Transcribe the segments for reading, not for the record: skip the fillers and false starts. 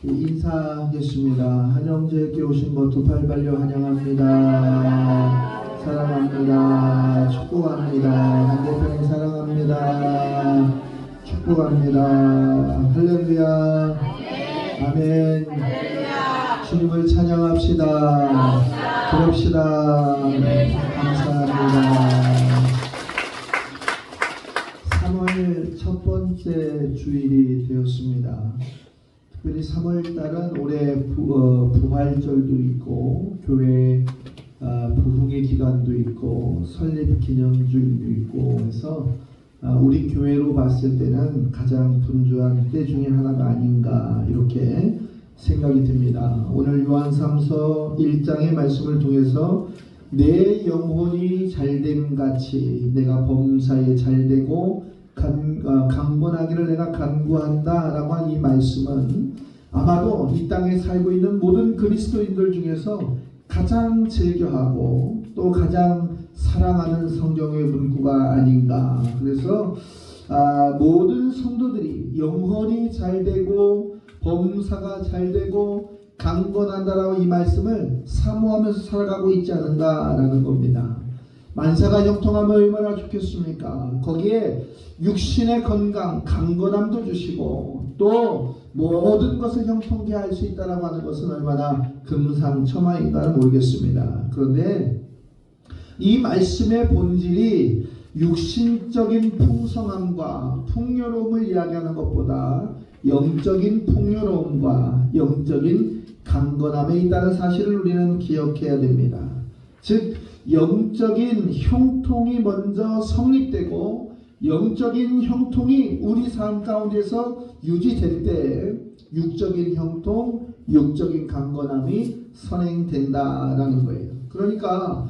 인사하겠습니다. 한영재께 오신 것 두 팔 벌려 환영합니다. 사랑합니다. 축복합니다. 반대편에 사랑합니다. 축복합니다. 할렐루야. 아멘. 주님을 찬양합시다. 그럽시다. 감사합니다. 3월 첫 번째 주일이 되었습니다. 특별히 3월달은 올해 부활절도 있고 교회 부흥의 기간도 있고 설립기념주일도 있고 해서 우리 교회로 봤을 때는 가장 분주한 때 중에 하나가 아닌가 이렇게 생각이 듭니다. 오늘 요한삼서 1장의 말씀을 통해서 내 영혼이 잘됨같이 내가 범사에 잘되고 강건하기를 내가 간구한다 라고 한 이 말씀은 아마도 이 땅에 살고 있는 모든 그리스도인들 중에서 가장 즐겨하고 또 가장 사랑하는 성경의 문구가 아닌가. 그래서 모든 성도들이 영혼이 잘되고 범사가 잘되고 강건한다라고 이 말씀을 사모하면서 살아가고 있지 않은가라는 겁니다. 만사가 형통하면 얼마나 좋겠습니까? 거기에 육신의 건강, 강건함도 주시고 또 모든 것을 형통케 할 수 있다라고 하는 것은 얼마나 금상첨화인가는 모르겠습니다. 그런데 이 말씀의 본질이 육신적인 풍성함과 풍요로움을 이야기하는 것보다 영적인 풍요로움과 영적인 강건함에 있다는 사실을 우리는 기억해야 됩니다. 즉 영적인 형통이 먼저 성립되고 영적인 형통이 우리 삶 가운데서 유지될 때 육적인 형통, 육적인 강건함이 선행된다라는 거예요. 그러니까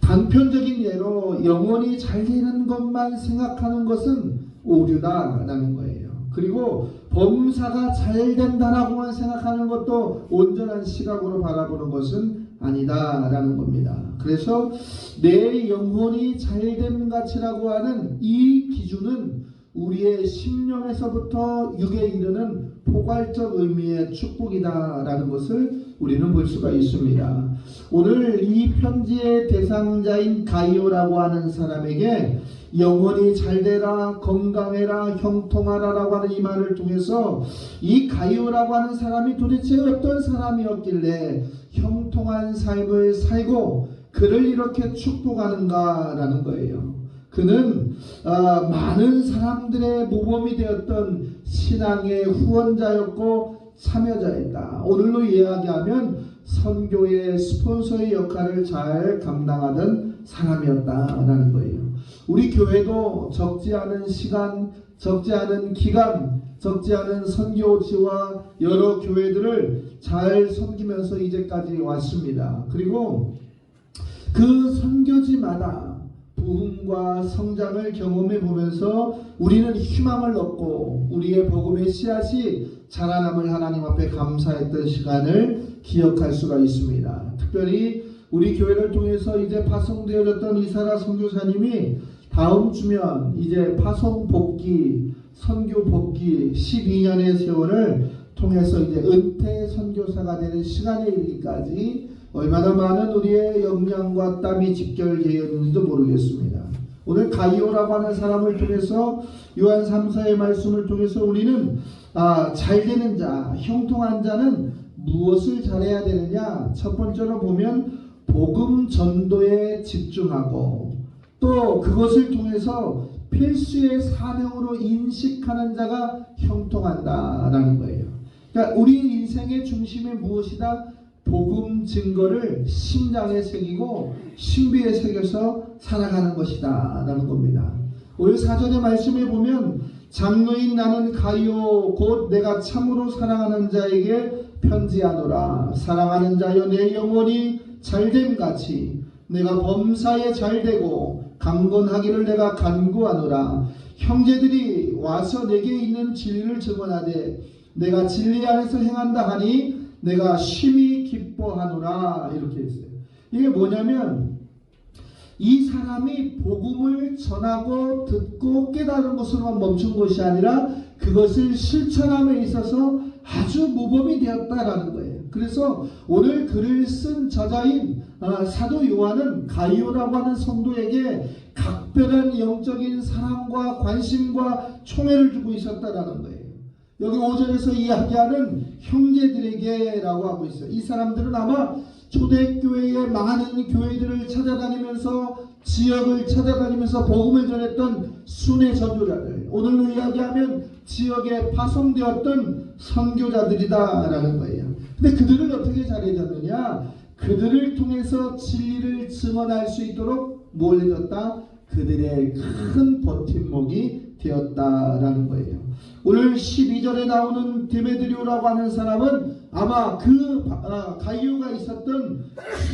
단편적인 예로 영혼이 잘 되는 것만 생각하는 것은 오류다라는 거예요. 그리고 범사가 잘 된다라고만 생각하는 것도 온전한 시각으로 바라보는 것은 아니다라는 겁니다. 그래서 내 영혼이 잘됨같이라고 하는 이 기준은 우리의 심령에서부터 육에 이르는 포괄적 의미의 축복이다라는 것을 우리는 볼 수가 있습니다. 오늘 이 편지의 대상자인 가이오라고 하는 사람에게 영혼이 잘되라, 건강해라, 형통하라라고 하는 이 말을 통해서 이 가이오라고 하는 사람이 도대체 어떤 사람이었길래 형통한 삶을 살고 그를 이렇게 축복하는가라는 거예요. 그는 많은 사람들의 모범이 되었던 신앙의 후원자였고 참여자였다. 오늘로 이야기하면 선교의 스폰서의 역할을 잘 감당하던 사람이었다라는 거예요. 우리 교회도 적지 않은 시간, 적지 않은 기간, 적지 않은 선교지와 여러 교회들을 잘 섬기면서 이제까지 왔습니다. 그리고 그 선교지마다 부흥과 성장을 경험해 보면서 우리는 희망을 얻고 우리의 복음의 씨앗이 자라남을 하나님 앞에 감사했던 시간을 기억할 수가 있습니다. 특별히 우리 교회를 통해서 이제 파송되어졌던 이사라 선교사님이 다음 주면 이제 파송 복귀, 선교 복귀 12년의 세월을 통해서 이제 은퇴 선교사가 되는 시간에 이르기까지 얼마나 많은 우리의 역량과 땀이 집결되었는지도 모르겠습니다. 오늘 가이오라고 하는 사람을 통해서 요한 3서의 말씀을 통해서 우리는 잘되는 자, 형통한 자는 무엇을 잘해야 되느냐? 첫 번째로 보면 복음 전도에 집중하고 또 그것을 통해서 필수의 사명으로 인식하는 자가 형통한다라는 거예요. 그러니까 우리 인생의 중심이 무엇이다? 복음 증거를 심장에 새기고 신비에 새겨서 살아가는 것이다 라는 겁니다. 오늘 사전의 말씀에 보면 장로인 나는 가이오 곧 내가 참으로 사랑하는 자에게 편지하노라. 사랑하는 자여 내 영혼이 잘됨같이 내가 범사에 잘되고 강건하기를 내가 간구하노라. 형제들이 와서 내게 있는 진리를 증언하되 내가 진리 안에서 행한다 하니 내가 심히 기뻐하노라. 이렇게 했어요. 이게 뭐냐면 이 사람이 복음을 전하고 듣고 깨달은 것으로만 멈춘 것이 아니라 그것을 실천함에 있어서 아주 모범이 되었다라는 거예요. 그래서 오늘 글을 쓴 저자인 사도 요한은 가이오라고 하는 성도에게 각별한 영적인 사랑과 관심과 총애를 주고 있었다라는 거예요. 여기 5절에서 이야기하는 형제들에게라고 하고 있어요. 이 사람들은 아마 초대교회의 많은 교회들을 찾아다니면서 지역을 찾아다니면서 복음을 전했던 순회 전도자들, 오늘로 이야기하면 지역에 파송되었던 선교자들이다라는 거예요. 근데 그들을 어떻게 잘해줬느냐? 그들을 통해서 진리를 증언할 수 있도록 뭘 해줬다? 그들의 큰 버팀목이 되었다라는 거예요. 오늘 12절에 나오는 데메드리오라고 하는 사람은 아마 그 가이오가 있었던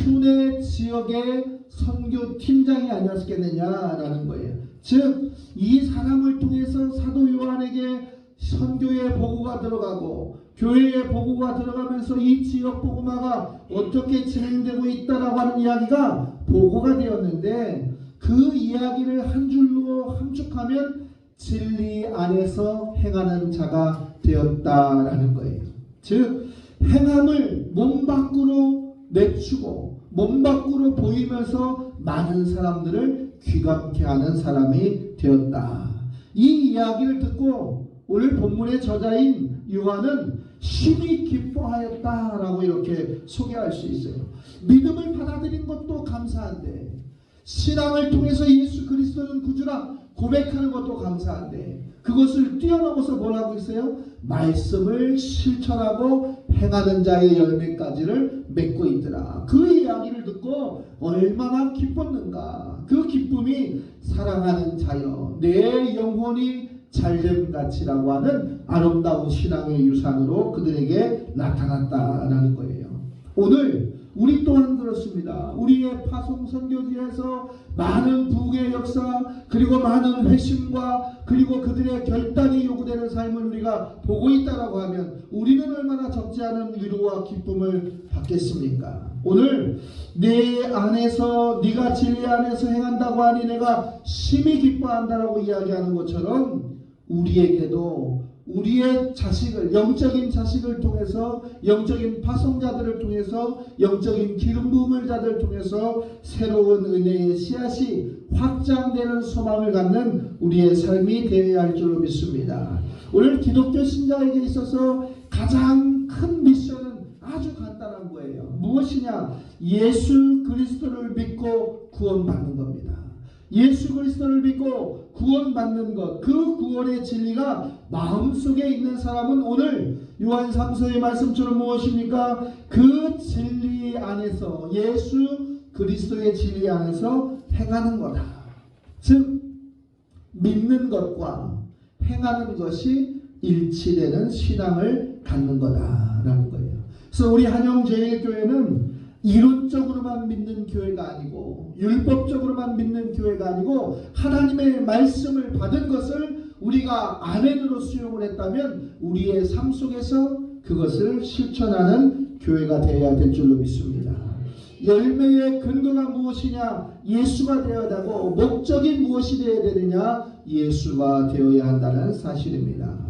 순회 지역의 선교 팀장이 아니었겠느냐라는 거예요. 즉 이 사람을 통해서 사도 요한에게 선교의 보고가 들어가고 교회의 보고가 들어가면서 이 지역 복음화가 어떻게 진행되고 있다라고 하는 이야기가 보고가 되었는데, 그 이야기를 한 줄로 함축하면 진리 안에서 행하는 자가 되었다라는 거예요. 즉 행함을 몸 밖으로 내추고 몸 밖으로 보이면서 많은 사람들을 귀감케 하는 사람이 되었다. 이 이야기를 듣고 오늘 본문의 저자인 요한은 심히 기뻐하였다라고 이렇게 소개할 수 있어요. 믿음을 받아들인 것도 감사한데, 신앙을 통해서 예수 그리스도는 구주라 고백하는 것도 감사한데, 그것을 뛰어넘어서 뭘 하고 있어요? 말씀을 실천하고 행하는 자의 열매까지를 맺고 있더라. 그 이야기를 듣고 얼마나 기뻤는가. 그 기쁨이 사랑하는 자여 내 영혼이 잘됨같이라고 하는 아름다운 신앙의 유산으로 그들에게 나타났다라는 거예요. 오늘 우리 또한 그렇습니다. 우리의 파송 선교지에서 많은 부흥의 역사, 그리고 많은 회심과 그리고 그들의 결단이 요구되는 삶을 우리가 보고 있다라고 하면 우리는 얼마나 적지 않은 위로와 기쁨을 받겠습니까? 오늘 내 안에서 네가 진리 안에서 행한다고 하니 내가 심히 기뻐한다라고 이야기하는 것처럼 우리에게도 우리의 자식을, 영적인 자식을 통해서, 영적인 파송자들을 통해서, 영적인 기름 부음을 자들을 통해서 새로운 은혜의 씨앗이 확장되는 소망을 갖는 우리의 삶이 되어야 할 줄로 믿습니다. 오늘 기독교 신자에게 있어서 가장 큰 미션은 아주 간단한 거예요. 무엇이냐? 예수 그리스도를 믿고 구원받는 겁니다. 예수 그리스도를 믿고 구원받는 것, 그 구원의 진리가 마음속에 있는 사람은 오늘 요한 3서의 말씀처럼 무엇입니까? 그 진리 안에서, 예수 그리스도의 진리 안에서 행하는 거다. 즉 믿는 것과 행하는 것이 일치되는 신앙을 갖는 거다라는 거예요. 그래서 우리 한영제일교회는 이론적으로만 믿는 교회가 아니고, 율법적으로만 믿는 교회가 아니고, 하나님의 말씀을 받은 것을 우리가 아멘으로 수용을 했다면 우리의 삶 속에서 그것을 실천하는 교회가 되어야 될 줄로 믿습니다. 열매의 근거가 무엇이냐? 예수가 되어야 하고, 목적이 무엇이 되어야 되느냐? 예수가 되어야 한다는 사실입니다.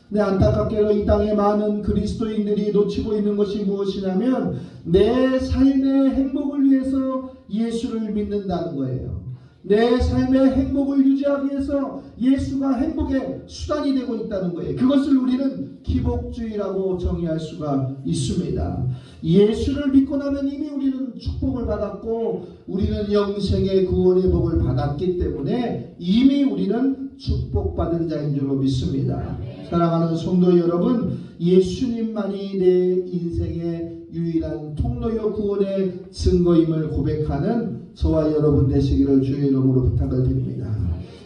네, 안타깝게도 이 땅에 많은 그리스도인들이 놓치고 있는 것이 무엇이냐면 내 삶의 행복을 위해서 예수를 믿는다는 거예요. 내 삶의 행복을 유지하기 위해서 예수가 행복의 수단이 되고 있다는 거예요. 그것을 우리는 기복주의라고 정의할 수가 있습니다. 예수를 믿고 나면 이미 우리는 축복을 받았고 우리는 영생의 구원의 복을 받았기 때문에 이미 우리는 축복받은 자인 줄로 믿습니다. 사랑하는 성도 여러분, 예수님만이 내 인생의 유일한 통로요 구원의 증거임을 고백하는 저와 여러분 되시기를 주의 이름으로 부탁을 드립니다.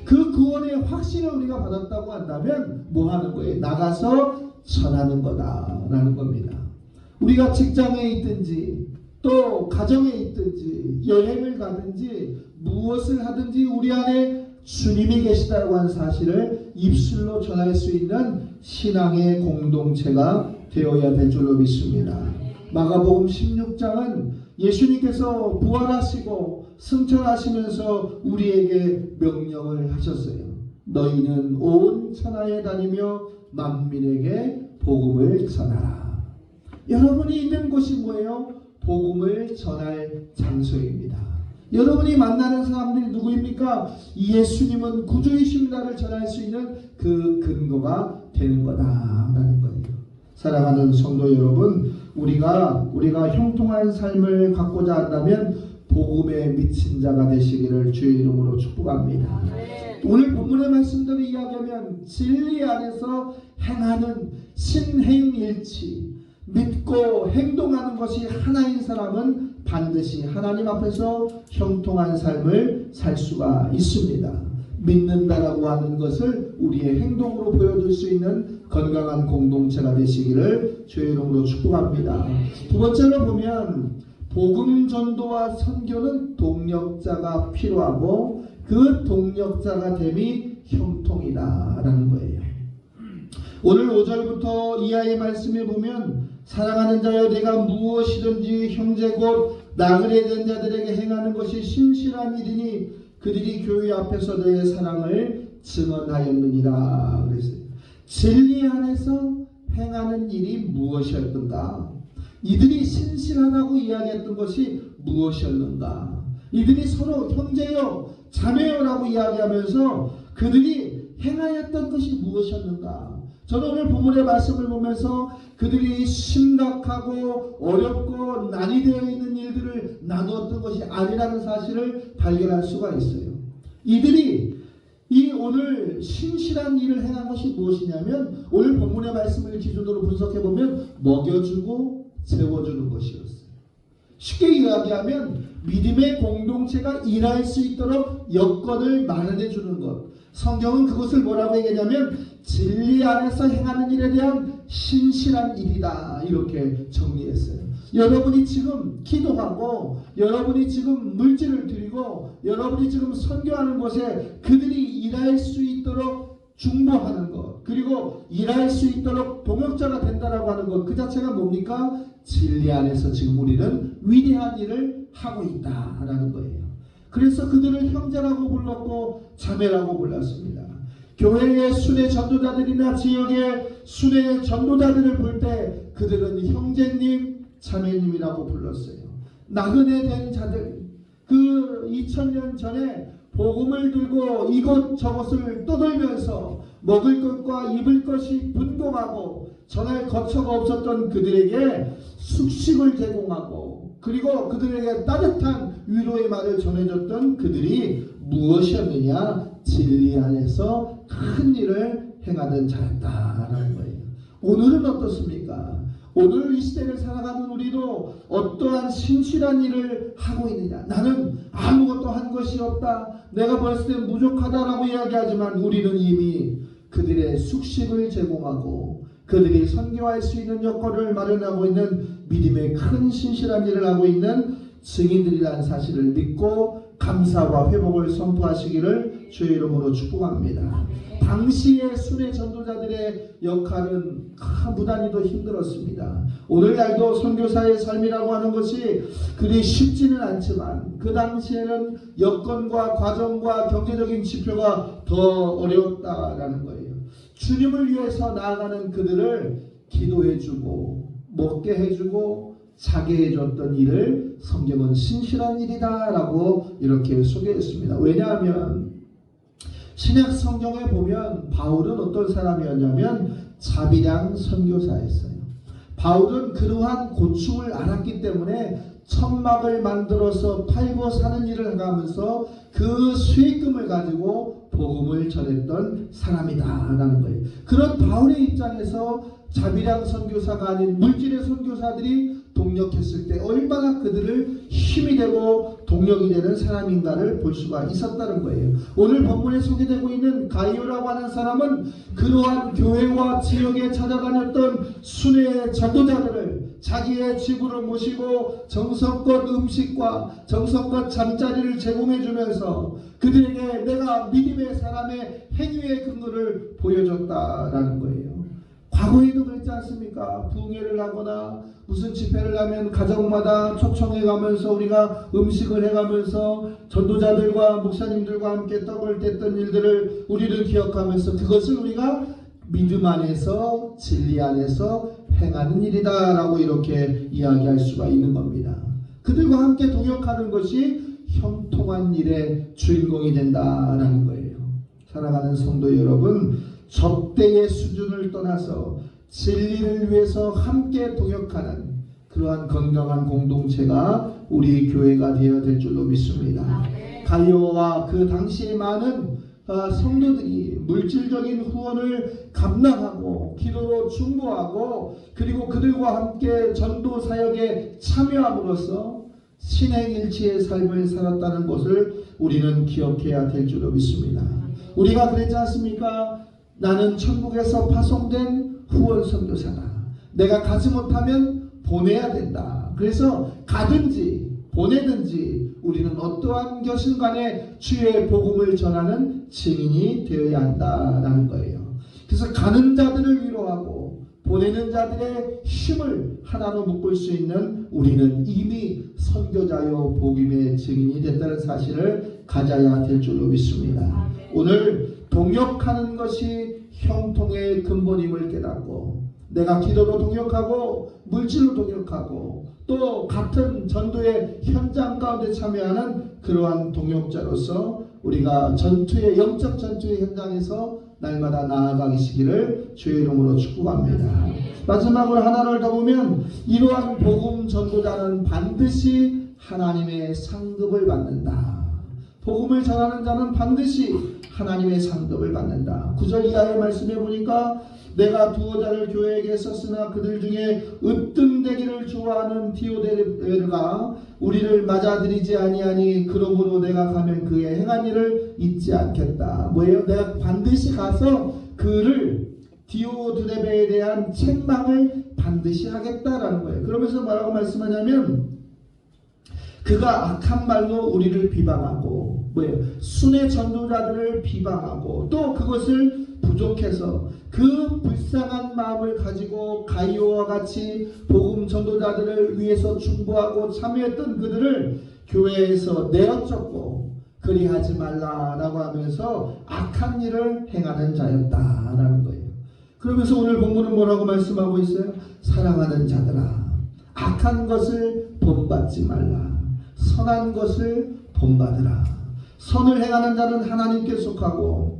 그 구원의 확신을 우리가 받았다고 한다면 뭐 하는 거예요? 나가서 전하는 거다라는 겁니다. 우리가 직장에 있든지 또 가정에 있든지 여행을 가든지 무엇을 하든지 우리 안에 주님이 계시다고 하는 사실을 입술로 전할 수 있는 신앙의 공동체가 되어야 될 줄로 믿습니다. 마가복음 16장은 예수님께서 부활하시고 승천하시면서 우리에게 명령을 하셨어요. 너희는 온 천하에 다니며 만민에게 복음을 전하라. 여러분이 있는 곳이 뭐예요? 복음을 전할 장소입니다. 여러분이 만나는 사람들이 누구입니까? 예수님은 구주이십니다를 전할 수 있는 그 근거가 되는 거다라는 거예요. 사랑하는 성도 여러분, 우리가 형통한 삶을 갖고자 한다면 복음에 미친 자가 되시기를 주의 이름으로 축복합니다. 오늘 본문의 말씀대로 이야기하면 진리 안에서 행하는 신행일치, 믿고 행동하는 것이 하나인 사람은 반드시 하나님 앞에서 형통한 삶을 살 수가 있습니다. 믿는다라고 하는 것을 우리의 행동으로 보여줄 수 있는 건강한 공동체가 되시기를 주의 이름으로 축복합니다. 두 번째로 보면 복음 전도와 선교는 동력자가 필요하고 그 동력자가 됨이 형통이다라는 거예요. 오늘 5절부터 이하의 말씀을 보면 사랑하는 자여 내가 무엇이든지 형제 곧 나그네 된 자들에게 행하는 것이 신실한 일이니 그들이 교회 앞에서 너의 사랑을 증언하였느니라 그랬어요. 진리 안에서 행하는 일이 무엇이었던가? 이들이 신실하다고 이야기했던 것이 무엇이었는가? 이들이 서로 형제요 자매요라고 이야기하면서 그들이 행하였던 것이 무엇이었는가? 저는 오늘 본문의 말씀을 보면서 그들이 심각하고 어렵고 난이되어 있는 일들을 나누었던 것이 아니라는 사실을 발견할 수가 있어요. 이들이 이 오늘 신실한 일을 행한 것이 무엇이냐면 오늘 본문의 말씀을 기준으로 분석해보면 먹여주고 재워주는 것이었어요. 쉽게 이야기하면 믿음의 공동체가 일할 수 있도록 여건을 마련해 주는 것. 성경은 그것을 뭐라고 얘기하냐면 진리 안에서 행하는 일에 대한 신실한 일이다 이렇게 정리했어요. 여러분이 지금 기도하고 여러분이 지금 물질을 드리고 여러분이 지금 선교하는 곳에 그들이 일할 수 있도록 중보하는 것, 그리고 일할 수 있도록 동역자가 된다라고 하는 것, 그 자체가 뭡니까? 진리 안에서 지금 우리는 위대한 일을 하고 있다라는 거예요. 그래서 그들을 형제라고 불렀고 자매라고 불렀습니다. 교회의 순회 전도자들이나 지역의 순회 전도자들을 볼 때 그들은 형제님, 자매님이라고 불렀어요. 나그네 된 자들, 그 2000년 전에 복음을 들고 이곳저곳을 떠돌면서 먹을 것과 입을 것이 분공하고 전할 거처가 없었던 그들에게 숙식을 제공하고 그리고 그들에게 따뜻한 위로의 말을 전해줬던 그들이 무엇이었느냐? 진리 안에서 큰 일을 행하던 자였다라는 거예요. 오늘은 어떻습니까? 오늘 이 시대를 살아가는 우리도 어떠한 신실한 일을 하고 있느냐? 나는 아무것도 한 것이 없다. 내가 벌써 부족하다라고 이야기하지만 우리는 이미 그들의 숙식을 제공하고 그들이 선교할 수 있는 여건을 마련하고 있는 믿음의 큰 신실한 일을 하고 있는 증인들이라는 사실을 믿고 감사와 회복을 선포하시기를 주의 이름으로 축복합니다. 당시의 순회 전도자들의 역할은 무단히도 힘들었습니다. 오늘날도 선교사의 삶이라고 하는 것이 그리 쉽지는 않지만 그 당시에는 여건과 과정과 경제적인 지표가 더 어려웠다라는 거예요. 주님을 위해서 나아가는 그들을 기도해주고 먹게 해주고 자게 해줬던 일을 성경은 신실한 일이다 라고 이렇게 소개했습니다. 왜냐하면 신약 성경에 보면 바울은 어떤 사람이었냐면 자비량 선교사였어요. 바울은 그러한 고충을 알았기 때문에 천막을 만들어서 팔고 사는 일을 하면서 그 수익금을 가지고 복음을 전했던 사람이다라는 거예요. 그런 바울의 입장에서 자비량 선교사가 아닌 물질의 선교사들이 동력했을 때 얼마나 그들을 힘이 되고 동력이 되는 사람인가를 볼 수가 있었다는 거예요. 오늘 본문에 소개되고 있는 가이오라고 하는 사람은 그러한 교회와 지역에 찾아다녔던 순회 전도자들을 자기의 집으로 모시고 정성껏 음식과 정성껏 잠자리를 제공해 주면서 그들에게 내가 믿음의 사람의 행위의 근거를 보여줬다라는 거예요. 과거에도 그랬지 않습니까? 부흥회를 하거나 무슨 집회를 하면 가정마다 초청해 가면서 우리가 음식을 해가면서 전도자들과 목사님들과 함께 떡을 뗐던 일들을 우리를 기억하면서 그것을 우리가 믿음 안에서 진리 안에서 행하는 일이다 라고 이렇게 이야기할 수가 있는 겁니다. 그들과 함께 동역하는 것이 형통한 일의 주인공이 된다라는 거예요. 사랑하는 성도 여러분, 접대의 수준을 떠나서 진리를 위해서 함께 동역하는 그러한 건강한 공동체가 우리 교회가 되어야 될 줄로 믿습니다. 가이오와 그 당시의 많은 성도들이 물질적인 후원을 감당하고 기도로 중보하고 그리고 그들과 함께 전도 사역에 참여함으로써 신행일치의 삶을 살았다는 것을 우리는 기억해야 될 줄로 믿습니다. 우리가 그랬지 않습니까? 나는 천국에서 파송된 후원 선교사다. 내가 가지 못하면 보내야 된다. 그래서 가든지 보내든지 우리는 어떠한 것인 간에 주의 복음을 전하는 증인이 되어야 한다라는 거예요. 그래서 가는 자들을 위로하고 보내는 자들의 힘을 하나로 묶을 수 있는 우리는 이미 선교자요 복음의 증인이 됐다는 사실을 가져야 될 줄로 믿습니다. 오늘 동역하는 것이 형통의 근본임을 깨닫고 내가 기도로 동역하고 물질로 동역하고 또 같은 전도의 현장 가운데 참여하는 그러한 동역자로서 우리가 전투의 영적 전투의 현장에서 날마다 나아가시기를 주의 이름으로 축복합니다. 마지막으로 하나를 더 보면 이러한 복음 전도자는 반드시 하나님의 상급을 받는다. 복음을 전하는 자는 반드시 하나님의 상급을 받는다. 9절 이하의 말씀해 보니까 내가 두어 자를 교회에게 썼으나 그들 중에 으뜸되기를 좋아하는 디오데르가 우리를 맞아들이지 아니하니 그러므로 내가 가면 그의 행한 일을 잊지 않겠다. 뭐예요? 내가 반드시 가서 그를 디오드레베에 대한 책망을 반드시 하겠다라는 거예요. 그러면서 뭐라고 말씀하냐면 그가 악한 말로 우리를 비방하고 뭐예요? 순의 전도자들을 비방하고 또 그것을 부족해서 그 불쌍한 마음을 가지고 가이오와 같이 복음 전도자들을 위해서 중보하고 참여했던 그들을 교회에서 내어쫓고 그리하지 말라라고 하면서 악한 일을 행하는 자였다라는 거예요. 그러면서 오늘 본문은 뭐라고 말씀하고 있어요? 사랑하는 자들아, 악한 것을 본받지 말라. 선한 것을 본받으라. 선을 행하는 자는 하나님께 속하고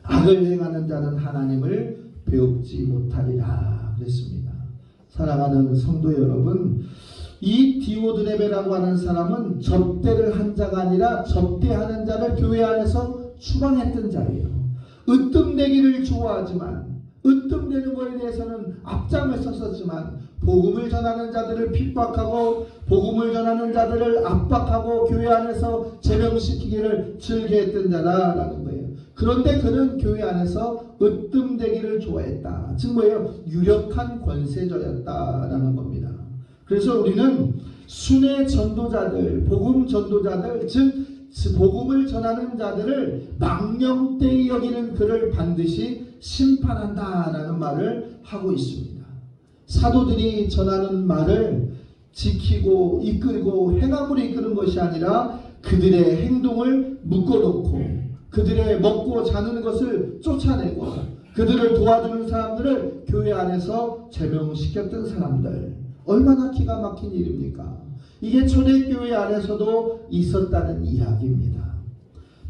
악을 행하는 자는 하나님을 배웁지 못하리라 그랬습니다. 사랑하는 성도 여러분, 이 디오드레베라고 하는 사람은 접대를 한 자가 아니라 접대하는 자를 교회 안에서 추방했던 자예요. 으뜸되기를 좋아하지만 으뜸되는 것에 대해서는 앞장을 섰었지만 복음을 전하는 자들을 핍박하고 복음을 전하는 자들을 압박하고 교회 안에서 제명시키기를 즐겨했던 자라는 거예요. 그런데 그는 교회 안에서 으뜸되기를 좋아했다. 즉 뭐예요? 유력한 권세자였다라는 겁니다. 그래서 우리는 순회 전도자들, 복음 전도자들, 즉 복음을 전하는 자들을 망령되이 여기는 그를 반드시 심판한다라는 말을 하고 있습니다. 사도들이 전하는 말을 지키고 이끌고 행함으로 이끄는 것이 아니라 그들의 행동을 묶어놓고 그들의 먹고 자는 것을 쫓아내고 그들을 도와주는 사람들을 교회 안에서 제명시켰던 사람들, 얼마나 기가 막힌 일입니까? 이게 초대교회 안에서도 있었다는 이야기입니다.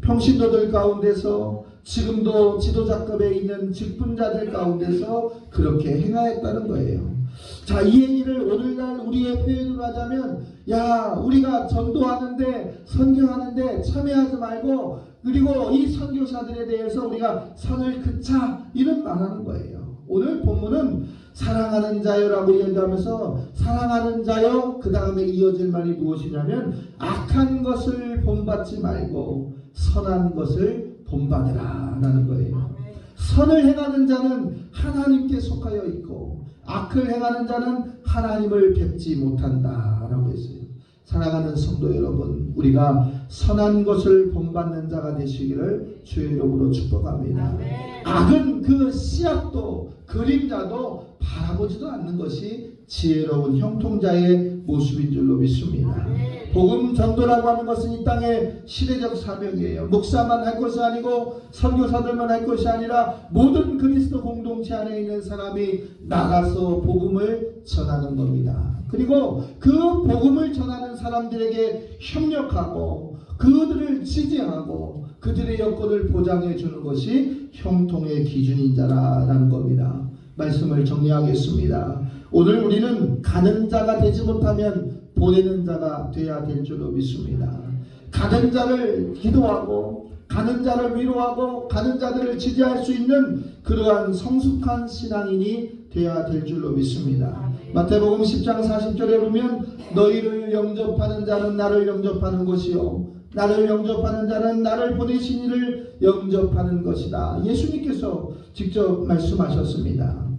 평신도들 가운데서 지금도 지도자급에 있는 직분자들 가운데서 그렇게 행하였다는 거예요. 자, 이 얘기를 오늘날 우리의 표현으로 하자면, 야, 우리가 전도하는데 선교하는데 참여하지 말고 그리고 이 선교사들에 대해서 우리가 선을 그차, 이런 말하는 거예요. 오늘 본문은 사랑하는 자여라고 이야기하면서 사랑하는 자여 그 다음에 이어질 말이 무엇이냐면 악한 것을 본받지 말고 선한 것을 본받으라 라는 거예요. 선을 행하는 자는 하나님께 속하여 있고 악을 행하는 자는 하나님을 뵙지 못한다 라고 했어요. 사랑하는 성도 여러분, 우리가 선한 것을 본받는 자가 되시기를 주의 이름으로 축복합니다. 악은 그 씨앗도 그림자도 바람 알아보지도 않는 것이 지혜로운 형통자의 모습인 줄로 믿습니다. 복음 전도라고 하는 것은 이 땅의 시대적 사명이에요. 목사만 할 것이 아니고 선교사들만 할 것이 아니라 모든 그리스도 공동체 안에 있는 사람이 나가서 복음을 전하는 겁니다. 그리고 그 복음을 전하는 사람들에게 협력하고 그들을 지지하고 그들의 여건을 보장해 주는 것이 형통의 기준인 자라는 겁니다. 말씀을 정리하겠습니다. 오늘 우리는 가는 자가 되지 못하면 보내는 자가 되어야 될 줄로 믿습니다. 가는 자를 기도하고 가는 자를 위로하고 가는 자들을 지지할 수 있는 그러한 성숙한 신앙인이 되어야 될 줄로 믿습니다. 마태복음 10장 40절에 보면 너희를 영접하는 자는 나를 영접하는 것이요 나를 영접하는 자는 나를 보내신 이를 영접하는 것이다. 예수님께서 직접 말씀하셨습니다.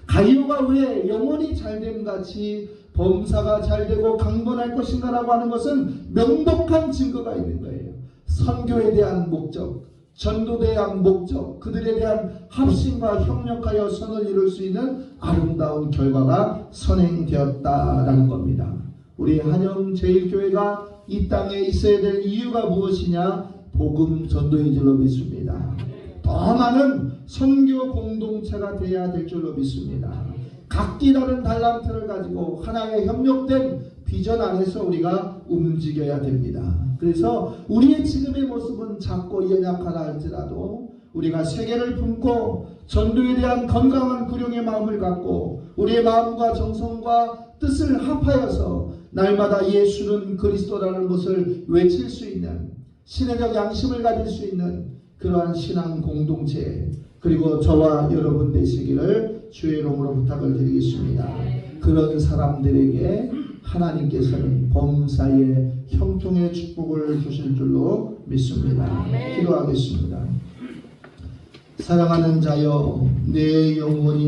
가이오가 왜 영혼이 잘됨 같이 범사가 잘되고 강건할 것인가 라고 하는 것은 명백한 증거가 있는 거예요. 선교에 대한 목적, 전도에 대한 목적, 그들에 대한 합심과 협력하여 선을 이룰 수 있는 아름다운 결과가 선행되었다라는 겁니다. 우리 한영제일교회가 이 땅에 있어야 될 이유가 무엇이냐? 복음 전도인 줄로 믿습니다. 더 많은 선교 공동체가 되어야 될 줄로 믿습니다. 각기 다른 달란트를 가지고 하나의 협력된 비전 안에서 우리가 움직여야 됩니다. 그래서 우리의 지금의 모습은 작고 연약하다 할지라도 우리가 세계를 품고 전도에 대한 건강한 구령의 마음을 갖고 우리의 마음과 정성과 뜻을 합하여서 날마다 예수는 그리스도라는 것을 외칠 수 있는 신의적 양심을 가질 수 있는 그러한 신앙 공동체 그리고 저와 여러분 되시기를 주의 이름으로 부탁을 드리겠습니다. 그런 사람들에게 하나님께서는 범사의 형통의 축복을 주실 줄로 믿습니다. 기도하겠습니다. 사랑하는 자여 내 영혼이